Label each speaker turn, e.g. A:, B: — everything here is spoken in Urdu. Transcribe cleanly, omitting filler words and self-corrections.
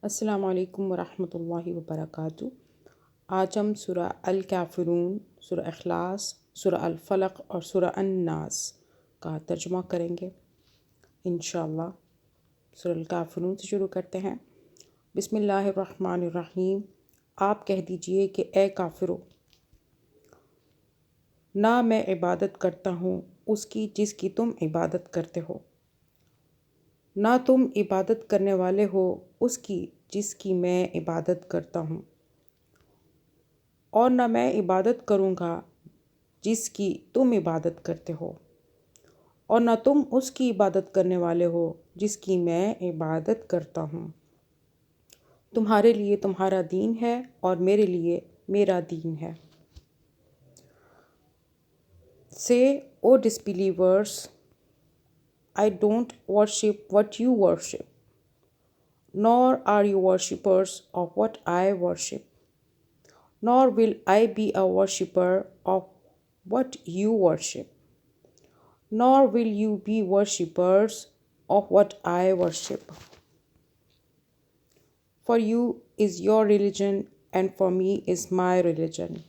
A: السلام علیکم ورحمۃ اللہ وبرکاتہ۔ آج ہم سورہ الکافرون، سورہ اخلاص، سورہ الفلق اور سورہ الناس کا ترجمہ کریں گے انشاءاللہ۔ سورہ الکافرون سے شروع کرتے ہیں۔ بسم اللہ الرحمن الرحیم۔ آپ کہہ دیجئے کہ اے کافرو، نہ میں عبادت کرتا ہوں اس کی جس کی تم عبادت کرتے ہو، نہ تم عبادت کرنے والے ہو اس کی جس کی میں عبادت کرتا ہوں، اور نہ میں عبادت کروں گا جس کی تم عبادت کرتے ہو، اور نہ تم اس کی عبادت کرنے والے ہو جس کی میں عبادت کرتا ہوں۔ تمہارے لیے تمہارا دین ہے اور میرے لیے میرا دین ہے۔ Say, O disbelievers, I don't worship what you worship, nor are you worshippers of what I worship, nor will I be a worshipper of what you worship, nor will you be worshippers of what I worship. For you is your religion, and for me is my religion.